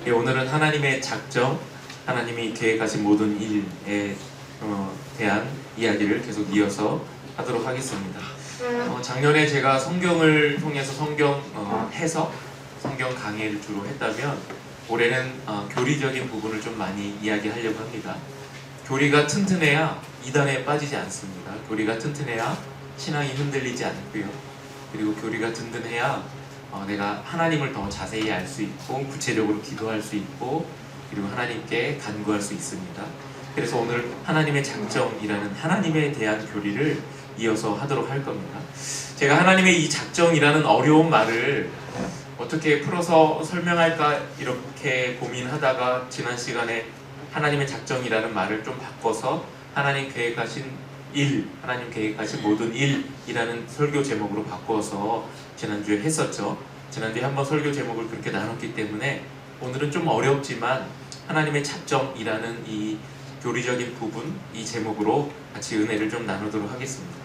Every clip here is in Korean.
예, 오늘은 하나님의 작정, 하나님이 계획하신 모든 일에 대한 이야기를 계속 이어서 하도록 하겠습니다. 작년에 제가 성경을 통해서 성경 해석, 성경 강의를 주로 했다면 올해는 교리적인 부분을 좀 많이 이야기하려고 합니다. 교리가 튼튼해야 이단에 빠지지 않습니다. 교리가 튼튼해야 신앙이 흔들리지 않고요. 그리고 교리가 든든해야 내가 하나님을 더 자세히 알 수 있고 구체적으로 기도할 수 있고 그리고 하나님께 간구할 수 있습니다. 그래서 오늘 하나님의 작정이라는 하나님에 대한 교리를 이어서 하도록 할 겁니다. 제가 하나님의 이 작정이라는 어려운 말을 어떻게 풀어서 설명할까 이렇게 고민하다가 지난 시간에 하나님의 작정이라는 말을 좀 바꿔서 하나님 계획하신 일, 하나님 계획하신 모든 일이라는 설교 제목으로 바꿔서 지난주에 했었죠. 지난주에 한번 설교 제목을 그렇게 나눴기 때문에 오늘은 좀 어렵지만 하나님의 작정이라는 이 교리적인 부분, 이 제목으로 같이 은혜를 좀 나누도록 하겠습니다.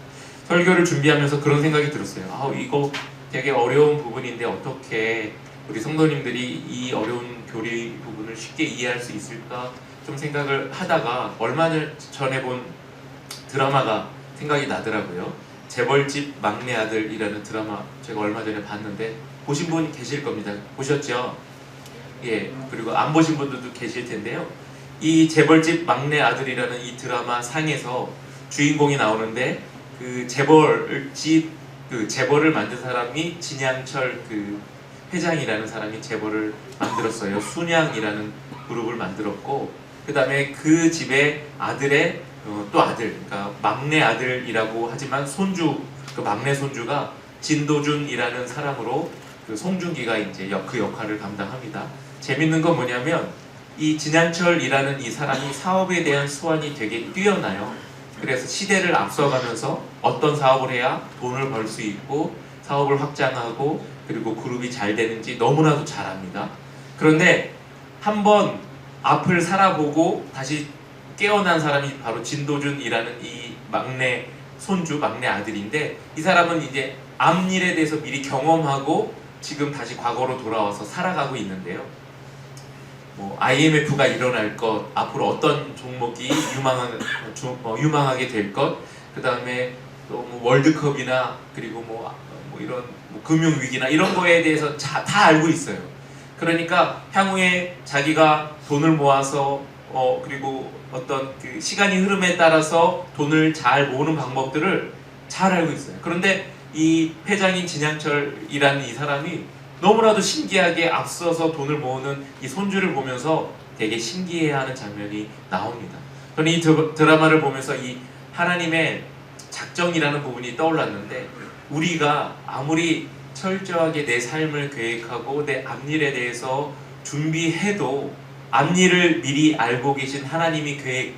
설교를 준비하면서 그런 생각이 들었어요. 이거 되게 어려운 부분인데 어떻게 우리 성도님들이 이 어려운 교리 부분을 쉽게 이해할 수 있을까 좀 생각을 하다가 얼마 전에 본 드라마가 생각이 나더라고요. 재벌집 막내 아들이라는 드라마 제가 얼마 전에 봤는데 보신 분 계실 겁니다. 보셨죠? 예. 그리고 안 보신 분들도 계실 텐데요. 이 재벌집 막내 아들이라는 이 드라마 상에서 주인공이 나오는데 그 재벌을 만든 사람이 진양철 회장이라는 사람이 재벌을 만들었어요. 순양이라는 그룹을 만들었고 그 다음에 그 집의 아들의 또 아들, 그러니까 막내 아들이라고 하지만 손주, 그 막내 손주가 진도준이라는 사람으로 그 송중기가 이제 그 역할을 감당합니다. 재밌는 건 뭐냐면 이 진양철이라는 이 사람이 사업에 대한 수완이 되게 뛰어나요. 그래서 시대를 앞서가면서 어떤 사업을 해야 돈을 벌 수 있고 사업을 확장하고 그리고 그룹이 잘 되는지 너무나도 잘 압니다. 그런데 한번 앞을 살아보고 다시 깨어난 사람이 바로 진도준이라는 이 막내 손주, 막내 아들인데 이 사람은 이제 앞일에 대해서 미리 경험하고 지금 다시 과거로 돌아와서 살아가고 있는데요. IMF가 일어날 것, 앞으로 어떤 종목이 유망하게 될 것, 그 다음에 또 월드컵이나 그리고 이런 금융위기나 이런 거에 대해서 다 알고 있어요. 그러니까 향후에 자기가 돈을 모아서 그리고 어떤 그 시간이 흐름에 따라서 돈을 잘 모으는 방법들을 잘 알고 있어요. 그런데 이 회장인 진양철이라는 이 사람이 너무나도 신기하게 앞서서 돈을 모으는 이 손주를 보면서 되게 신기해하는 장면이 나옵니다. 저는 이 드라마를 보면서 이 하나님의 작정이라는 부분이 떠올랐는데 우리가 아무리 철저하게 내 삶을 계획하고 내 앞일에 대해서 준비해도 앞일을 미리 알고 계신 하나님의 계획,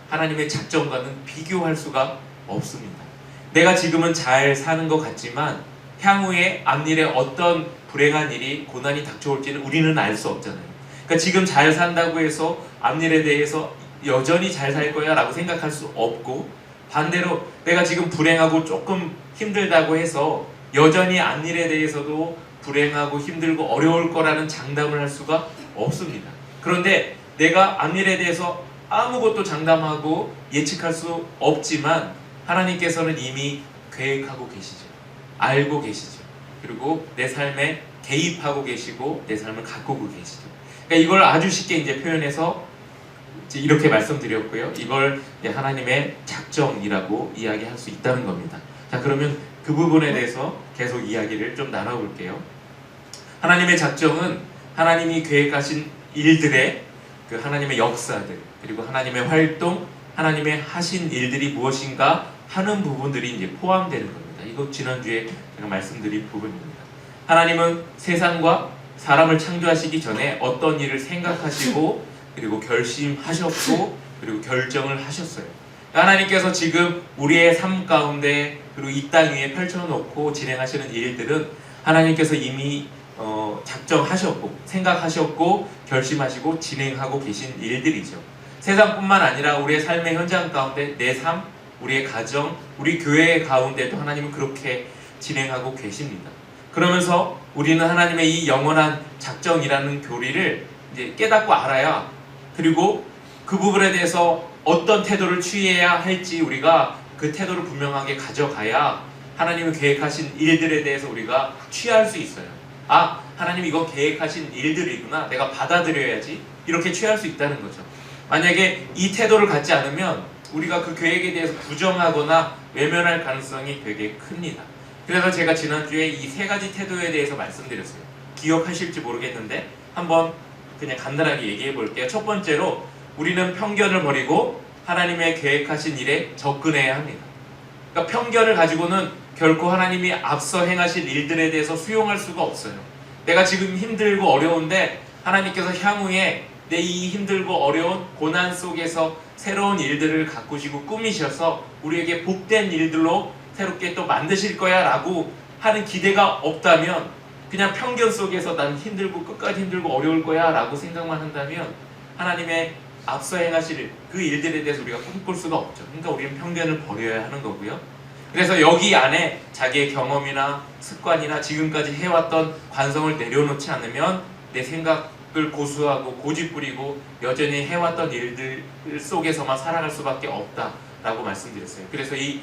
하나님의 작정과는 비교할 수가 없습니다. 내가 지금은 잘 사는 것 같지만 향후에 앞일에 어떤 불행한 일이, 고난이 닥쳐올지는 우리는 알 수 없잖아요. 그러니까 지금 잘 산다고 해서 앞일에 대해서 여전히 잘 살 거야 라고 생각할 수 없고 반대로 내가 지금 불행하고 조금 힘들다고 해서 여전히 앞일에 대해서도 불행하고 힘들고 어려울 거라는 장담을 할 수가 없습니다. 그런데 내가 앞일에 대해서 아무것도 장담하고 예측할 수 없지만 하나님께서는 이미 계획하고 계시죠. 알고 계시죠. 그리고 내 삶에 개입하고 계시고 내 삶을 가꾸고 계시죠. 그러니까 이걸 아주 쉽게 이제 표현해서 이제 이렇게 말씀드렸고요. 이걸 하나님의 작정이라고 이야기할 수 있다는 겁니다. 자, 그러면 그 부분에 대해서 계속 이야기를 좀 나눠볼게요. 하나님의 작정은 하나님이 계획하신 일들의 그 하나님의 역사들 그리고 하나님의 활동, 하나님의 하신 일들이 무엇인가 하는 부분들이 이제 포함되는 겁니다. 이거 지난주에 제가 말씀드린 부분입니다. 하나님은 세상과 사람을 창조하시기 전에 어떤 일을 생각하시고 그리고 결심하셨고 그리고 결정을 하셨어요. 하나님께서 지금 우리의 삶 가운데 그리고 이 땅 위에 펼쳐놓고 진행하시는 일들은 하나님께서 이미 작정하셨고 생각하셨고 결심하시고 진행하고 계신 일들이죠. 세상뿐만 아니라 우리의 삶의 현장 가운데 내 삶, 우리의 가정, 우리 교회 가운데도 하나님은 그렇게 진행하고 계십니다. 그러면서 우리는 하나님의 이 영원한 작정이라는 교리를 이제 깨닫고 알아야, 그리고 그 부분에 대해서 어떤 태도를 취해야 할지 우리가 그 태도를 분명하게 가져가야 하나님이 계획하신 일들에 대해서 우리가 취할 수 있어요. 아, 하나님 이거 계획하신 일들이구나, 내가 받아들여야지, 이렇게 취할 수 있다는 거죠. 만약에 이 태도를 갖지 않으면 우리가 그 계획에 대해서 부정하거나 외면할 가능성이 되게 큽니다. 그래서 제가 지난주에 이 세 가지 태도에 대해서 말씀드렸어요. 기억하실지 모르겠는데 한번 그냥 간단하게 얘기해 볼게요. 첫 번째로, 우리는 편견을 버리고 하나님의 계획하신 일에 접근해야 합니다. 그러니까 편견을 가지고는 결코 하나님이 앞서 행하실 일들에 대해서 수용할 수가 없어요. 내가 지금 힘들고 어려운데 하나님께서 향후에 내 이 힘들고 어려운 고난 속에서 새로운 일들을 가꾸시고 꾸미셔서 우리에게 복된 일들로 새롭게 또 만드실 거야 라고 하는 기대가 없다면, 그냥 편견 속에서 난 힘들고 끝까지 힘들고 어려울 거야 라고 생각만 한다면 하나님의 앞서 행하실 그 일들에 대해서 우리가 꿈꿀 수가 없죠. 그러니까 우리는 편견을 버려야 하는 거고요. 그래서 여기 안에 자기의 경험이나 습관이나 지금까지 해왔던 관성을 내려놓지 않으면 내 생각을 고수하고 고집부리고 여전히 해왔던 일들 속에서만 살아갈 수밖에 없다라고 말씀드렸어요. 그래서 이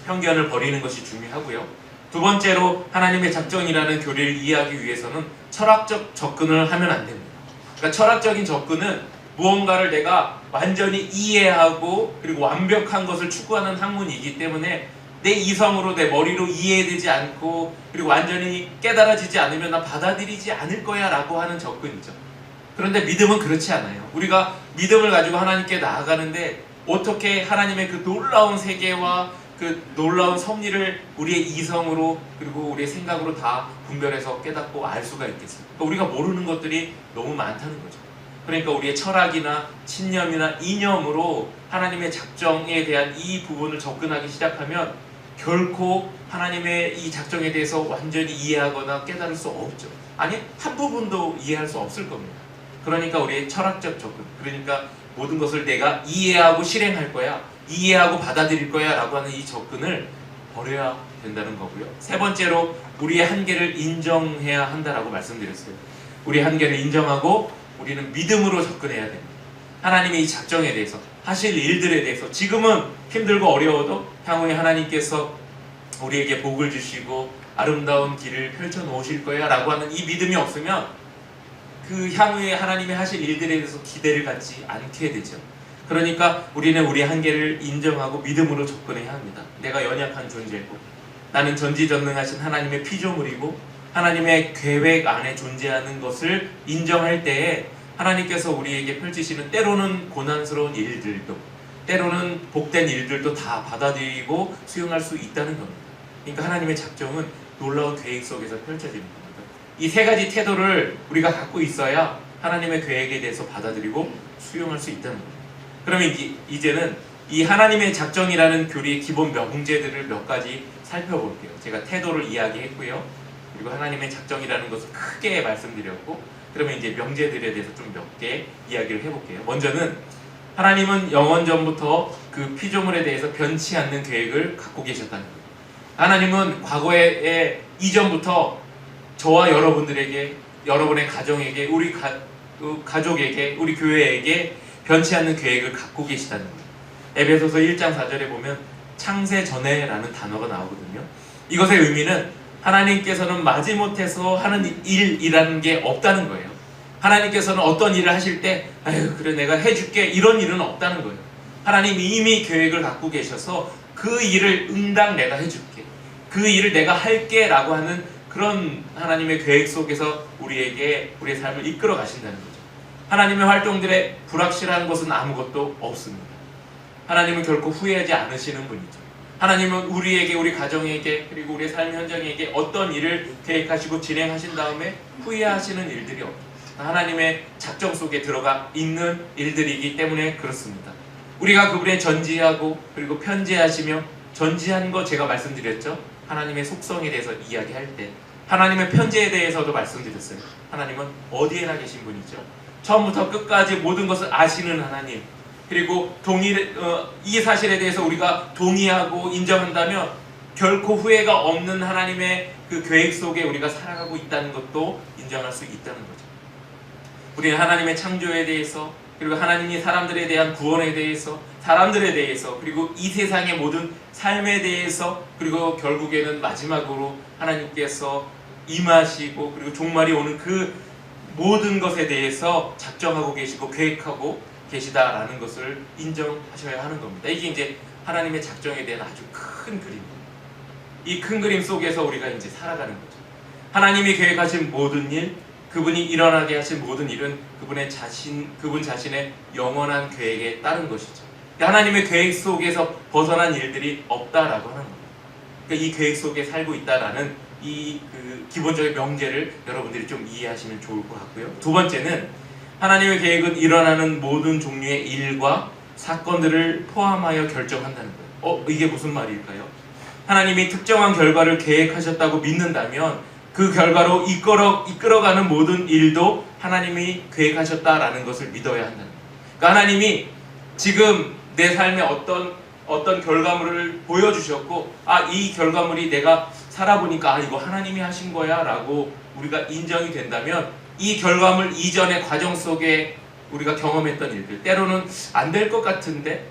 편견을 버리는 것이 중요하고요. 두 번째로, 하나님의 작정이라는 교리를 이해하기 위해서는 철학적 접근을 하면 안 됩니다. 그러니까 철학적인 접근은 무언가를 내가 완전히 이해하고 그리고 완벽한 것을 추구하는 학문이기 때문에 내 이성으로, 내 머리로 이해되지 않고 그리고 완전히 깨달아지지 않으면 나 받아들이지 않을 거야 라고 하는 접근이죠. 그런데 믿음은 그렇지 않아요. 우리가 믿음을 가지고 하나님께 나아가는데 어떻게 하나님의 그 놀라운 세계와 그 놀라운 섭리를 우리의 이성으로 그리고 우리의 생각으로 다 분별해서 깨닫고 알 수가 있겠습니까? 그러니까 우리가 모르는 것들이 너무 많다는 거죠. 그러니까 우리의 철학이나 신념이나 이념으로 하나님의 작정에 대한 이 부분을 접근하기 시작하면 결코 하나님의 이 작정에 대해서 완전히 이해하거나 깨달을 수 없죠. 아니, 한 부분도 이해할 수 없을 겁니다. 그러니까 우리의 철학적 접근, 그러니까 모든 것을 내가 이해하고 실행할 거야, 이해하고 받아들일 거야 라고 하는 이 접근을 버려야 된다는 거고요. 세 번째로, 우리의 한계를 인정해야 한다라고 말씀드렸어요. 우리의 한계를 인정하고 우리는 믿음으로 접근해야 됩니다. 하나님의 이 작정에 대해서, 하실 일들에 대해서 지금은 힘들고 어려워도 향후에 하나님께서 우리에게 복을 주시고 아름다운 길을 펼쳐 놓으실 거야 라고 하는 이 믿음이 없으면 그 향후에 하나님이 하실 일들에 대해서 기대를 갖지 않게 되죠. 그러니까 우리는 우리의 한계를 인정하고 믿음으로 접근해야 합니다. 내가 연약한 존재고 나는 전지전능하신 하나님의 피조물이고 하나님의 계획 안에 존재하는 것을 인정할 때에 하나님께서 우리에게 펼치시는 때로는 고난스러운 일들도, 때로는 복된 일들도 다 받아들이고 수용할 수 있다는 겁니다. 그러니까 하나님의 작정은 놀라운 계획 속에서 펼쳐지는 겁니다. 이 세 가지 태도를 우리가 갖고 있어야 하나님의 계획에 대해서 받아들이고 수용할 수 있다는 겁니다. 그러면 이제는 이 하나님의 작정이라는 교리의 기본 명제들을 몇 가지 살펴볼게요. 제가 태도를 이야기했고요. 그리고 하나님의 작정이라는 것을 크게 말씀드렸고, 그러면 이제 명제들에 대해서 좀 몇 개 이야기를 해볼게요. 먼저는 하나님은 영원 전부터 그 피조물에 대해서 변치 않는 계획을 갖고 계셨다는 거예요. 하나님은 과거에 이전부터 저와 여러분들에게, 여러분의 가정에게, 우리 가족에게, 우리 교회에게 변치 않는 계획을 갖고 계시다는 거예요. 에베소서 1장 4절에 보면 창세 전에라는 단어가 나오거든요. 이것의 의미는 하나님께서는 마지못해서 하는 일이라는 게 없다는 거예요. 하나님께서는 어떤 일을 하실 때 아유 그래 내가 해줄게 이런 일은 없다는 거예요. 하나님이 이미 계획을 갖고 계셔서 그 일을 응당 내가 해줄게, 그 일을 내가 할게 라고 하는 그런 하나님의 계획 속에서 우리에게 우리의 삶을 이끌어 가신다는 거죠. 하나님의 활동들에 불확실한 것은 아무것도 없습니다. 하나님은 결코 후회하지 않으시는 분이죠. 하나님은 우리에게, 우리 가정에게, 그리고 우리의 삶 현장에게 어떤 일을 계획하시고 진행하신 다음에 후회하시는 일들이 없습니다. 하나님의 작정 속에 들어가 있는 일들이기 때문에 그렇습니다. 우리가 그분의 전지하고 그리고 편지하시며, 전지한 거 제가 말씀드렸죠. 하나님의 속성에 대해서 이야기할 때 하나님의 편지에 대해서도 말씀드렸어요. 하나님은 어디에나 계신 분이죠. 처음부터 끝까지 모든 것을 아시는 하나님, 그리고 이 사실에 대해서 우리가 동의하고 인정한다면 결코 후회가 없는 하나님의 그 계획 속에 우리가 살아가고 있다는 것도 인정할 수 있다는 거죠. 우리는 하나님의 창조에 대해서, 그리고 하나님이 사람들에 대한 구원에 대해서, 사람들에 대해서, 그리고 이 세상의 모든 삶에 대해서, 그리고 결국에는 마지막으로 하나님께서 임하시고 그리고 종말이 오는 그 모든 것에 대해서 작정하고 계시고 계획하고 계시다라는 것을 인정하셔야 하는 겁니다. 이게 이제 하나님의 작정에 대한 아주 큰 그림입니다. 이 큰 그림 속에서 우리가 이제 살아가는 거죠. 하나님이 계획하신 모든 일, 그분이 일어나게 하신 모든 일은 그분 자신의 영원한 계획에 따른 것이죠. 하나님의 계획 속에서 벗어난 일들이 없다라고 하는 겁니다. 그러니까 이 계획 속에 살고 있다라는 이 기본적인 명제를 여러분들이 좀 이해하시면 좋을 것 같고요. 두 번째는 하나님의 계획은 일어나는 모든 종류의 일과 사건들을 포함하여 결정한다는 거예요. 이게 무슨 말일까요? 하나님이 특정한 결과를 계획하셨다고 믿는다면 그 결과로 이끌어가는 모든 일도 하나님이 계획하셨다라는 것을 믿어야 한다는 거예요. 그러니까 하나님이 지금 내 삶에 어떤 결과물을 보여주셨고, 이 결과물이 내가 살아보니까 이거 하나님이 하신 거야 라고 우리가 인정이 된다면, 이 결과물 이전의 과정 속에 우리가 경험했던 일들, 때로는 안 될 것 같은데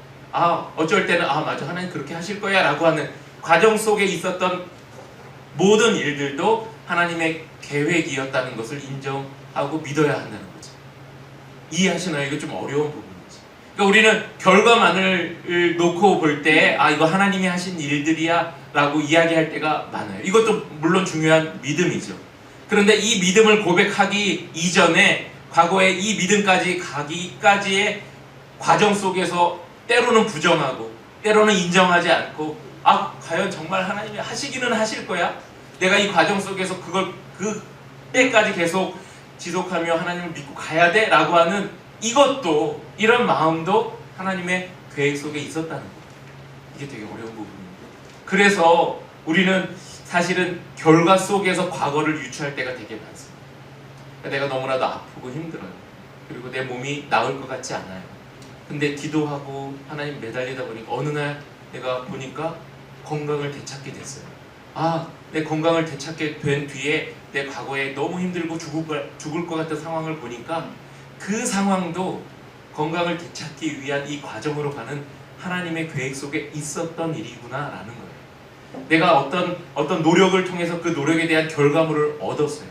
어쩔 때는 맞아 하나님 그렇게 하실 거야 라고 하는 과정 속에 있었던 모든 일들도 하나님의 계획이었다는 것을 인정하고 믿어야 한다는 거죠. 이해하시나요? 이거 좀 어려운 부분이죠. 그러니까 우리는 결과만을 놓고 볼 때 이거 하나님이 하신 일들이야 라고 이야기할 때가 많아요. 이것도 물론 중요한 믿음이죠. 그런데 이 믿음을 고백하기 이전에 과거에 이 믿음까지 가기까지의 과정 속에서 때로는 부정하고 때로는 인정하지 않고 과연 정말 하나님이 하시기는 하실 거야? 내가 이 과정 속에서 그 때까지 계속 지속하며 하나님을 믿고 가야 돼? 라고 하는 이런 마음도 하나님의 계획 속에 있었다는 거예요. 이게 되게 어려운 부분인데, 그래서 우리는 사실은 결과 속에서 과거를 유추할 때가 되게 많습니다. 내가 너무나도 아프고 힘들어요. 그리고 내 몸이 나을 것 같지 않아요. 근데 기도하고 하나님 매달리다 보니까 어느 날 내가 보니까 건강을 되찾게 됐어요. 내 건강을 되찾게 된 뒤에 내 과거에 너무 힘들고 죽을 것 같은 상황을 보니까 그 상황도 건강을 되찾기 위한 이 과정으로 가는 하나님의 계획 속에 있었던 일이구나라는 거예요. 내가 어떤 노력을 통해서 그 노력에 대한 결과물을 얻었어요.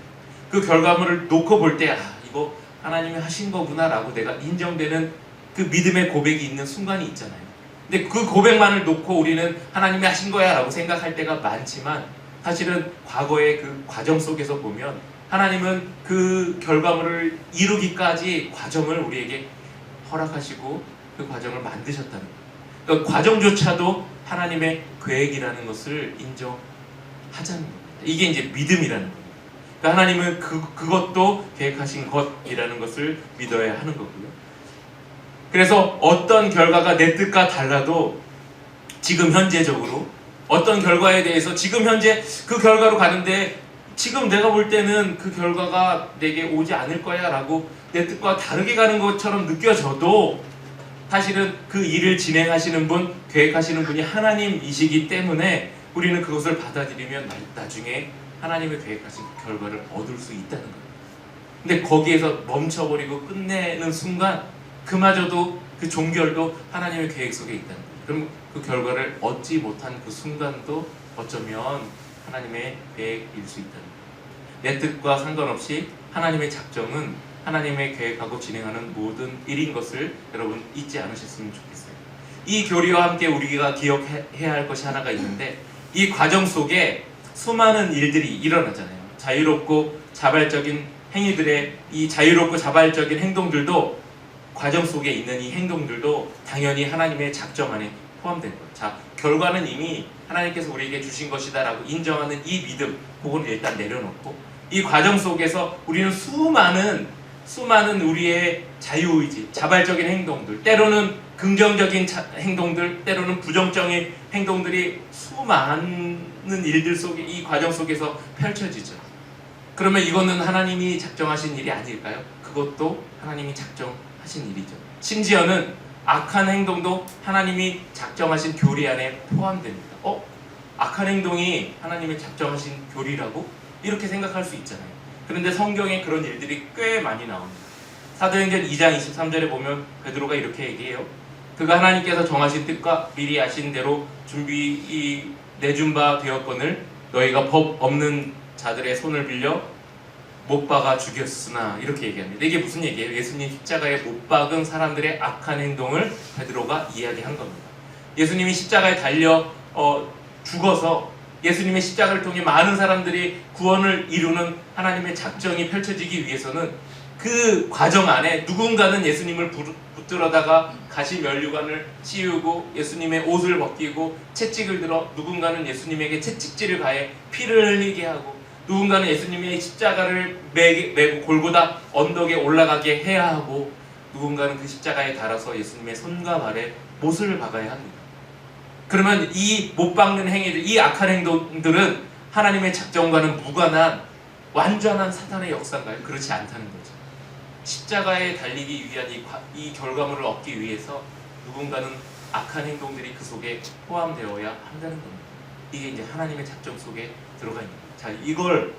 그 결과물을 놓고 볼 때 이거 하나님이 하신 거구나라고 내가 인정되는 그 믿음의 고백이 있는 순간이 있잖아요. 근데 그 고백만을 놓고 우리는 하나님이 하신 거야 라고 생각할 때가 많지만, 사실은 과거의 그 과정 속에서 보면 하나님은 그 결과물을 이루기까지 과정을 우리에게 허락하시고 그 과정을 만드셨다는 거예요. 그러니까 과정조차도 하나님의 계획이라는 것을 인정하자는 겁니다. 이게 이제 믿음이라는 겁니다. 그러니까 하나님은 그것도 계획하신 것이라는 것을 믿어야 하는 거고요. 그래서 어떤 결과가 내 뜻과 달라도 지금 현재적으로 어떤 결과에 대해서 지금 현재 그 결과로 가는데 지금 내가 볼 때는 그 결과가 내게 오지 않을 거야 라고 내 뜻과 다르게 가는 것처럼 느껴져도 사실은 그 일을 진행하시는 분, 계획하시는 분이 하나님이시기 때문에 우리는 그것을 받아들이면 나중에 하나님의 계획하신 결과를 얻을 수 있다는 거예요. 근데 거기에서 멈춰버리고 끝내는 순간 그마저도 그 종결도 하나님의 계획 속에 있다는 거예요. 그럼 그 결과를 얻지 못한 그 순간도 어쩌면 하나님의 계획일 수 있다는 거예요. 내 뜻과 상관없이 하나님의 작정은 하나님의 계획하고 진행하는 모든 일인 것을 여러분 잊지 않으셨으면 좋겠어요. 이 교리와 함께 우리가 기억해야 할 것이 하나가 있는데, 이 과정 속에 수많은 일들이 일어나잖아요. 자유롭고 자발적인 행위들의 이 자유롭고 자발적인 행동들도, 과정 속에 있는 이 행동들도 당연히 하나님의 작정 안에 포함된 거예요. 자, 결과는 이미 하나님께서 우리에게 주신 것이다 라고 인정하는 이 믿음, 그건 일단 내려놓고, 이 과정 속에서 우리는 수많은 우리의 자유의지, 자발적인 행동들, 때로는 긍정적인 행동들, 때로는 부정적인 행동들이 수많은 일들 속에, 이 과정 속에서 펼쳐지죠. 그러면 이거는 하나님이 작정하신 일이 아닐까요? 그것도 하나님이 작정하신 일이죠. 심지어는 악한 행동도 하나님이 작정하신 교리 안에 포함됩니다. 악한 행동이 하나님이 작정하신 교리라고? 이렇게 생각할 수 있잖아요. 그런데 성경에 그런 일들이 꽤 많이 나옵니다. 사도행전 2장 23절에 보면 베드로가 이렇게 얘기해요. 그가 하나님께서 정하신 뜻과 미리 아신 대로 준비 내준 바 되었거늘 너희가 법 없는 자들의 손을 빌려 못 박아 죽였으나, 이렇게 얘기합니다. 이게 무슨 얘기예요? 예수님 십자가에 못 박은 사람들의 악한 행동을 베드로가 이야기한 겁니다. 예수님이 십자가에 달려 죽어서 예수님의 십자가를 통해 많은 사람들이 구원을 이루는 하나님의 작정이 펼쳐지기 위해서는 그 과정 안에 누군가는 예수님을 붙들어다가 가시 면류관을 씌우고 예수님의 옷을 벗기고 채찍을 들어 누군가는 예수님에게 채찍질을 가해 피를 흘리게 하고 누군가는 예수님의 십자가를 메고 골고다 언덕에 올라가게 해야 하고 누군가는 그 십자가에 달아서 예수님의 손과 발에 못을 박아야 합니다. 그러면 이 못 박는 행위들, 이 악한 행동들은 하나님의 작정과는 무관한 완전한 사탄의 역사인가요? 그렇지 않다는 거죠. 십자가에 달리기 위한 이 결과물을 얻기 위해서 누군가는 악한 행동들이 그 속에 포함되어야 한다는 겁니다. 이게 이제 하나님의 작정 속에 들어가 있는 거예요. 자, 이걸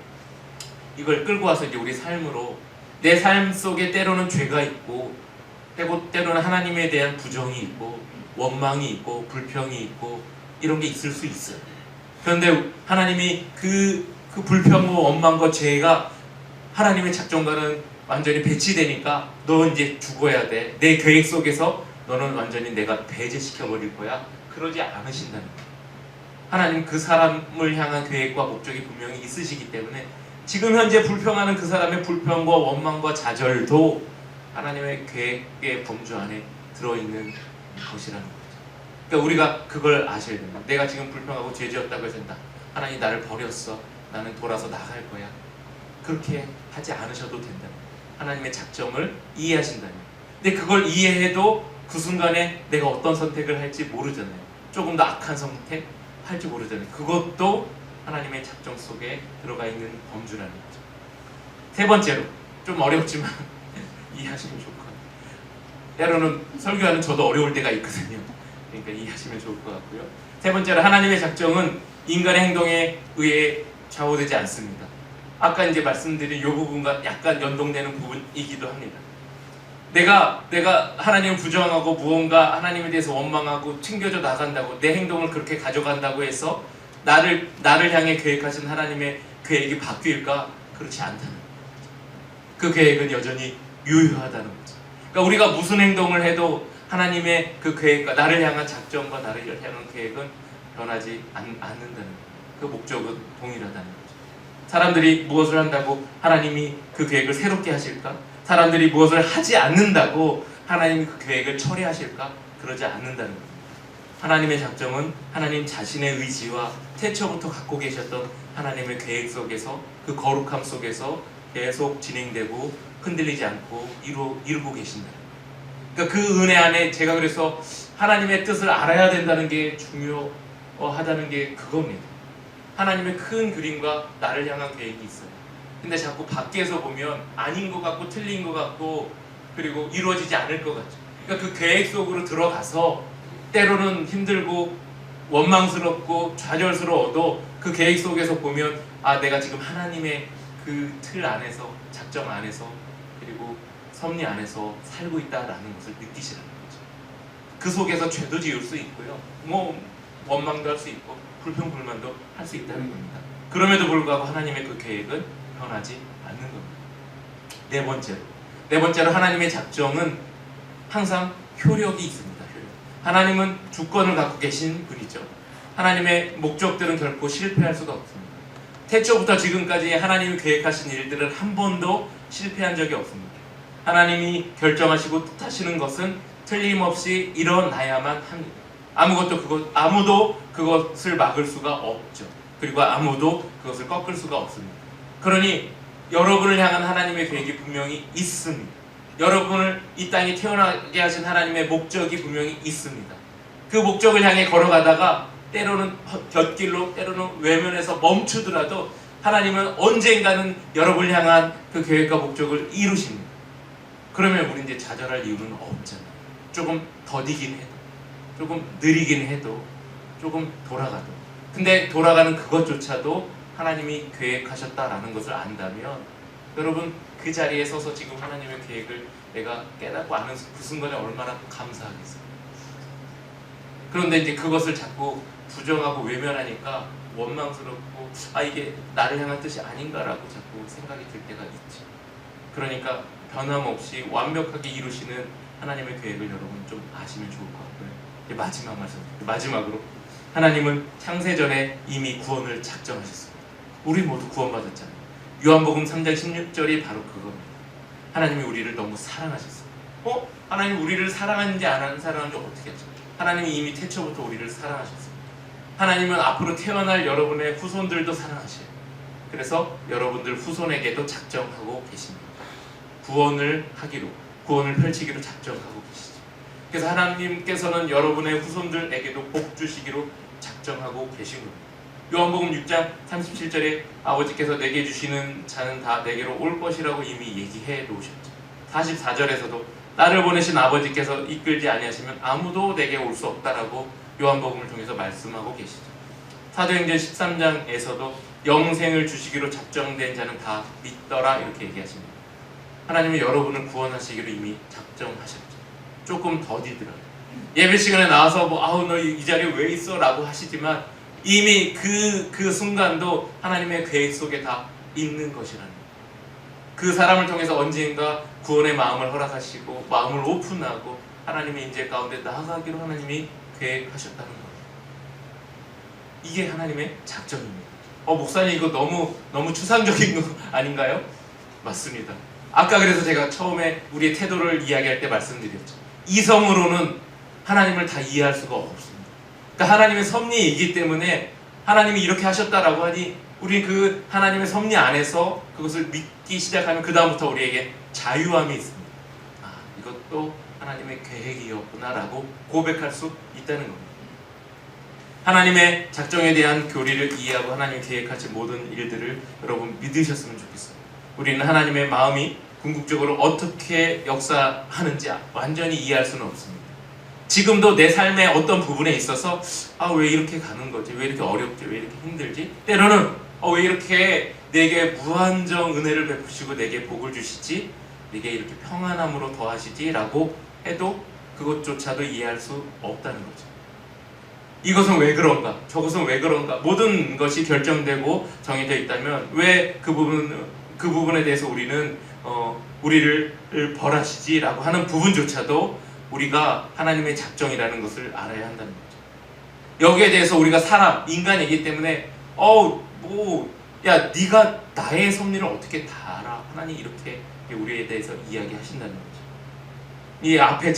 끌고 와서 이제 우리 삶으로, 내 삶 속에 때로는 죄가 있고 때로는 하나님에 대한 부정이 있고 원망이 있고 불평이 있고 이런 게 있을 수 있어요. 그런데 하나님이 그 불평과 원망과 죄가 하나님의 작정과는 완전히 배치되니까 너 이제 죽어야 돼. 내 계획 속에서 너는 완전히 내가 배제시켜버릴 거야. 그러지 않으신다는 거예요. 하나님 그 사람을 향한 계획과 목적이 분명히 있으시기 때문에 지금 현재 불평하는 그 사람의 불평과 원망과 좌절도 하나님의 계획의 범주 안에 들어있는 것이라는 거죠. 그러니까 우리가 그걸 아셔야 됩니다. 내가 지금 불평하고 죄지었다고 해서 하나님 나를 버렸어. 나는 돌아서 나갈 거야. 그렇게 하지 않으셔도 된다. 하나님의 작정을 이해하신다면. 근데 그걸 이해해도 그 순간에 내가 어떤 선택을 할지 모르잖아요. 조금 더 악한 선택 할지 모르잖아요. 그것도 하나님의 작정 속에 들어가 있는 범주라는 거죠. 세 번째로, 좀 어렵지만 이해하시면 좋을 것 같아요. 때로는 설교하는 저도 어려울 때가 있거든요. 그러니까 이해하시면 좋을 것 같고요. 세 번째로, 하나님의 작정은 인간의 행동에 의해 좌우되지 않습니다. 아까 이제 말씀드린 이 부분과 약간 연동되는 부분이기도 합니다. 내가 하나님을 부정하고 무언가 하나님에 대해서 원망하고 튕겨져 나간다고, 내 행동을 그렇게 가져간다고 해서 나를 향해 계획하신 하나님의 계획이 바뀔까? 그렇지 않다는 거죠. 그 계획은 여전히 유효하다는 거죠. 그러니까 우리가 무슨 행동을 해도 하나님의 그 계획과 나를 향한 작정과 나를 향한 계획은 변하지 않는다는 거예요. 그 목적은 동일하다는 거죠. 사람들이 무엇을 한다고 하나님이 그 계획을 새롭게 하실까? 사람들이 무엇을 하지 않는다고 하나님이 그 계획을 철회하실까? 그러지 않는다는 거예요. 하나님의 작정은 하나님 자신의 의지와 태초부터 갖고 계셨던 하나님의 계획 속에서, 그 거룩함 속에서 계속 진행되고 흔들리지 않고 이루고 계신다. 그러니까 그 은혜 안에 제가 그래서 하나님의 뜻을 알아야 된다는 게 중요하다는 게 그겁니다. 하나님의 큰 그림과 나를 향한 계획이 있어요. 근데 자꾸 밖에서 보면 아닌 것 같고 틀린 것 같고 그리고 이루어지지 않을 것 같죠. 그러니까 그 계획 속으로 들어가서 때로는 힘들고 원망스럽고 좌절스러워도 그 계획 속에서 보면 내가 지금 하나님의 그 틀 안에서, 작정 안에서, 그리고 섭리 안에서 살고 있다라는 것을 느끼시라는 거죠. 그 속에서 죄도 지을 수 있고요. 원망도 할 수 있고 불평불만도 할 수 있다는 겁니다. 그럼에도 불구하고 하나님의 그 계획은 변하지 않는 겁니다. 네 번째로 하나님의 작정은 항상 효력이 있습니다. 하나님은 주권을 갖고 계신 분이죠. 하나님의 목적들은 결코 실패할 수가 없습니다. 태초부터 지금까지 하나님이 계획하신 일들은 한 번도 실패한 적이 없습니다. 하나님이 결정하시고 뜻하시는 것은 틀림없이 일어나야만 합니다. 아무도 그것을 막을 수가 없죠. 그리고 아무도 그것을 꺾을 수가 없습니다. 그러니 여러분을 향한 하나님의 계획이 분명히 있습니다. 여러분을 이 땅에 태어나게 하신 하나님의 목적이 분명히 있습니다. 그 목적을 향해 걸어가다가 때로는 곁길로, 때로는 외면에서 멈추더라도 하나님은 언젠가는 여러분을 향한 그 계획과 목적을 이루십니다. 그러면 우리 이제 좌절할 이유는 없잖아요. 조금 더디긴 해도, 조금 느리긴 해도, 조금 돌아가도. 근데 돌아가는 그것조차도 하나님이 계획하셨다라는 것을 안다면 여러분 그 자리에 서서 지금 하나님의 계획을 내가 깨닫고 아는 그 순간에 얼마나 감사하겠어요. 그런데 이제 그것을 자꾸 부정하고 외면하니까 원망스럽고 이게 나를 향한 뜻이 아닌가라고 자꾸 생각이 들 때가 있죠. 그러니까 변함없이 완벽하게 이루시는 하나님의 계획을 여러분 좀 아시면 좋을 것 같고요. 이제 마지막 말씀, 마지막으로 하나님은 창세전에 이미 구원을 작정하셨습니다. 우리 모두 구원받았잖아요. 요한복음 3장 16절이 바로 그겁니다. 하나님이 우리를 너무 사랑하셨어요. 하나님 우리를 사랑하는지 안 사랑하는지 어떻게 했죠? 하나님이 이미 태초부터 우리를 사랑하셨습니다. 하나님은 앞으로 태어날 여러분의 후손들도 사랑하셔요. 그래서 여러분들 후손에게도 작정하고 계십니다. 구원을 펼치기로 작정하고 계시죠. 그래서 하나님께서는 여러분의 후손들에게도 복 주시기로 작정하고 계신 겁니다. 요한복음 6장 37절에 아버지께서 내게 주시는 자는 다 내게로 올 것이라고 이미 얘기해 놓으셨죠. 44절에서도 나를 보내신 아버지께서 이끌지 아니하시면 아무도 내게 올 수 없다라고 요한복음을 통해서 말씀하고 계시죠. 사도행전 13장에서도 영생을 주시기로 작정된 자는 다 믿더라 이렇게 얘기하십니다. 하나님은 여러분을 구원하시기로 이미 작정하셨죠. 조금 더디더라고요. 예배 시간에 나와서 너 이 자리에 왜 있어? 라고 하시지만 이미 그 순간도 하나님의 계획 속에 다 있는 것이라는 거예요. 그 사람을 통해서 언젠가 구원의 마음을 허락하시고 마음을 오픈하고 하나님의 인재 가운데 나아가기로 하나님이 계획하셨다는 거예요. 이게 하나님의 작정입니다. 목사님 이거 너무 추상적인 거 아닌가요? 맞습니다. 아까 그래서 제가 처음에 우리의 태도를 이야기할 때 말씀드렸죠. 이성으로는 하나님을 다 이해할 수가 없습니다. 그러니까 하나님의 섭리이기 때문에 하나님이 이렇게 하셨다라고 하니 우리 그 하나님의 섭리 안에서 그것을 믿기 시작하면 그 다음부터 우리에게 자유함이 있습니다. 이것도 하나님의 계획이었구나라고 고백할 수 있다는 겁니다. 하나님의 작정에 대한 교리를 이해하고 하나님이 계획하신 모든 일들을 여러분 믿으셨으면 좋겠어요. 우리는 하나님의 마음이 궁극적으로 어떻게 역사하는지 완전히 이해할 수는 없습니다. 지금도 내 삶의 어떤 부분에 있어서 왜 이렇게 가는 거지? 왜 이렇게 어렵지? 왜 이렇게 힘들지? 때로는 왜 이렇게 내게 무한정 은혜를 베푸시고 내게 복을 주시지? 내게 이렇게 평안함으로 더하시지? 라고 해도 그것조차도 이해할 수 없다는 거죠. 이것은 왜 그런가? 저것은 왜 그런가? 모든 것이 결정되고 정해져 있다면 왜 그 부분에 대해서 우리는 우리를 벌하시지? 라고 하는 부분조차도 우리가 하나님의 작정이라는 것을 알아야 한다는 거죠. 여기에 대해서 우리가 인간이기 때문에 네가 나의 섭리를 어떻게 다 알아? 하나님 이렇게 우리에 대해서 이야기하신다는 거죠. 이 앞에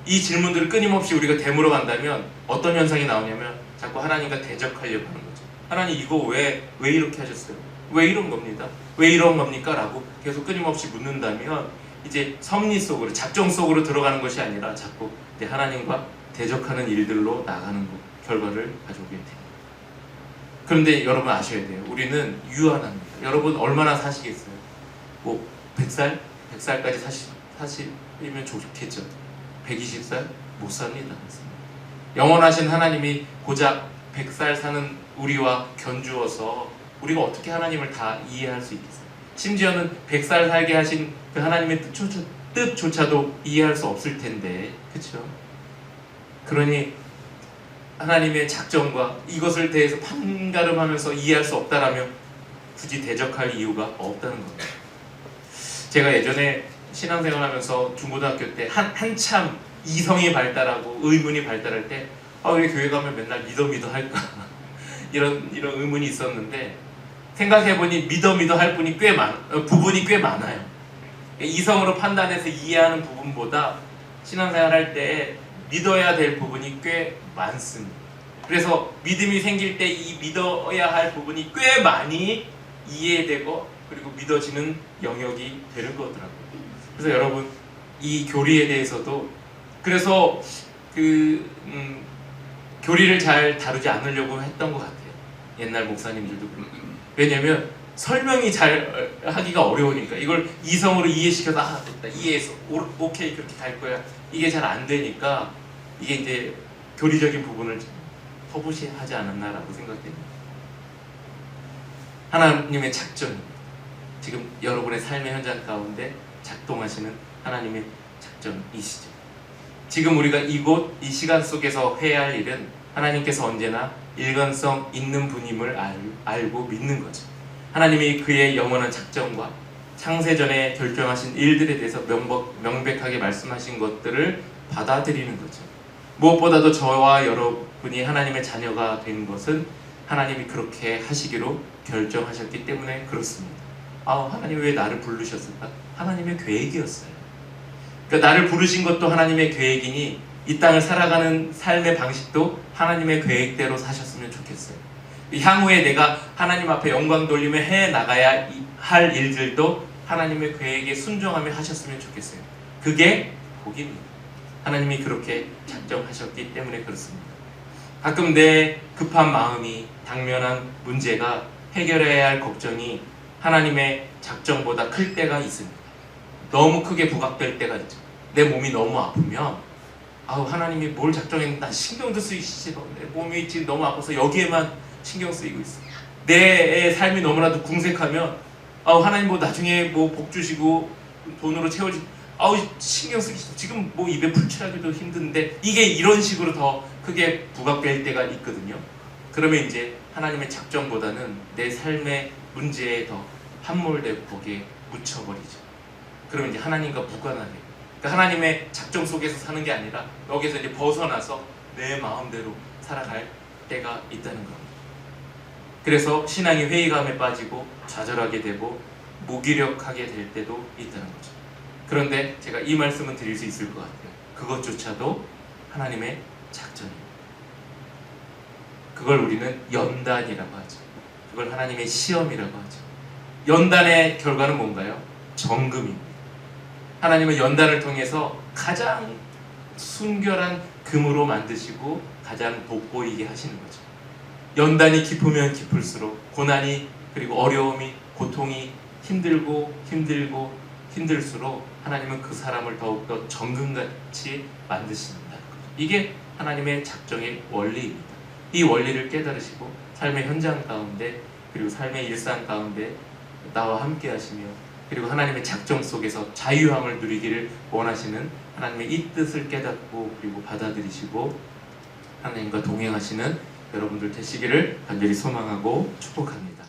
이 질문들을 끊임없이 우리가 되물어 간다면 어떤 현상이 나오냐면 자꾸 하나님과 대적하려고 하는 거죠. 하나님 이거 왜 이렇게 하셨어요? 왜 이런 겁니다? 왜 이런 겁니까? 라고 계속 끊임없이 묻는다면 이제 섭리 속으로 작정 속으로 들어가는 것이 아니라 자꾸 이제 하나님과 대적하는 일들로 나가는 결과를 가져오게 됩니다. 그런데 여러분 아셔야 돼요. 우리는 유한합니다. 여러분 얼마나 사시겠어요? 100살? 100살까지 사시면 좋겠죠. 120살? 못 삽니다. 영원하신 하나님이 고작 100살 사는 우리와 견주어서 우리가 어떻게 하나님을 다 이해할 수 있겠어요? 심지어는 100살 살게 하신 그 하나님의 뜻조차도 이해할 수 없을 텐데, 그렇죠? 그러니 하나님의 작정과 이것을 대해서 판가름하면서 이해할 수 없다라면 굳이 대적할 이유가 없다는 겁니다. 제가 예전에 신앙생활하면서 중고등학교 때 한참 이성이 발달하고 의문이 발달할 때 왜 교회 가면 맨날 믿어 할까 이런 의문이 있었는데 생각해보니 믿어 할 부분이 꽤 많아요. 이성으로 판단해서 이해하는 부분보다 신앙생활할 때 믿어야 될 부분이 꽤 많습니다. 그래서 믿음이 생길 때 이 믿어야 할 부분이 꽤 많이 이해되고 그리고 믿어지는 영역이 되는 거더라고요. 그래서 여러분 이 교리에 대해서도 그래서 교리를 잘 다루지 않으려고 했던 것 같아요. 옛날 목사님들도 그렇고. 왜냐면 설명이 잘 하기가 어려우니까 이걸 이성으로 이해시켜서 됐다 이해했어 오케이 그렇게 갈 거야 이게 잘 안 되니까 이게 이제 교리적인 부분을 터부시하지 않았나라고 생각됩니다. 하나님의 작정입니다. 지금 여러분의 삶의 현장 가운데 작동하시는 하나님의 작전이시죠. 지금 우리가 이곳 이 시간 속에서 해야 할 일은 하나님께서 언제나 일관성 있는 분임을 알고 믿는 거죠. 하나님이 그의 영원한 작전과 창세전에 결정하신 일들에 대해서 명백하게 말씀하신 것들을 받아들이는 거죠. 무엇보다도 저와 여러분이 하나님의 자녀가 된 것은 하나님이 그렇게 하시기로 결정하셨기 때문에 그렇습니다. 하나님 왜 나를 부르셨을까? 하나님의 계획이었어요. 그러니까 나를 부르신 것도 하나님의 계획이니 이 땅을 살아가는 삶의 방식도 하나님의 계획대로 사셨으면 좋겠어요. 향후에 내가 하나님 앞에 영광 돌리며 해 나가야 할 일들도 하나님의 계획에 순종하며 하셨으면 좋겠어요. 그게 복입니다. 하나님이 그렇게 작정하셨기 때문에 그렇습니다. 가끔 내 급한 마음이 당면한 문제가 해결해야 할 걱정이 하나님의 작정보다 클 때가 있습니다. 너무 크게 부각될 때가 있죠. 내 몸이 너무 아프면 하나님이 뭘 작정했는지 난 신경도 쓰기 싫어. 내 몸이 지금 너무 아파서 여기에만 신경 쓰이고 있어. 내 삶이 너무나도 궁색하면 하나님 나중에 복 주시고 돈으로 채워지 신경 쓰기 싫어. 지금 입에 풀칠하기도 힘든데 이게 이런 식으로 더 크게 부각될 때가 있거든요. 그러면 이제 하나님의 작정보다는 내 삶의 문제에 더 함몰되고 거기에 묻혀버리죠. 그러면 이제 하나님과 무관하게, 그러니까 하나님의 작정 속에서 사는 게 아니라 여기서 이제 벗어나서 내 마음대로 살아갈 때가 있다는 겁니다. 그래서 신앙이 회의감에 빠지고 좌절하게 되고 무기력하게 될 때도 있다는 거죠. 그런데 제가 이 말씀은 드릴 수 있을 것 같아요. 그것조차도 하나님의 작전입니다. 그걸 우리는 연단이라고 하죠. 그걸 하나님의 시험이라고 하죠. 연단의 결과는 뭔가요? 정금입니다. 하나님은 연단을 통해서 가장 순결한 금으로 만드시고 가장 돋보이게 하시는 거죠. 연단이 깊으면 깊을수록 고난이 그리고 어려움이 고통이 힘들수록 하나님은 그 사람을 더욱더 정금같이 만드신다는 거죠. 이게 하나님의 작정의 원리입니다. 이 원리를 깨달으시고 삶의 현장 가운데 그리고 삶의 일상 가운데 나와 함께 하시며 그리고 하나님의 작정 속에서 자유함을 누리기를 원하시는 하나님의 이 뜻을 깨닫고 그리고 받아들이시고 하나님과 동행하시는 여러분들 되시기를 간절히 소망하고 축복합니다.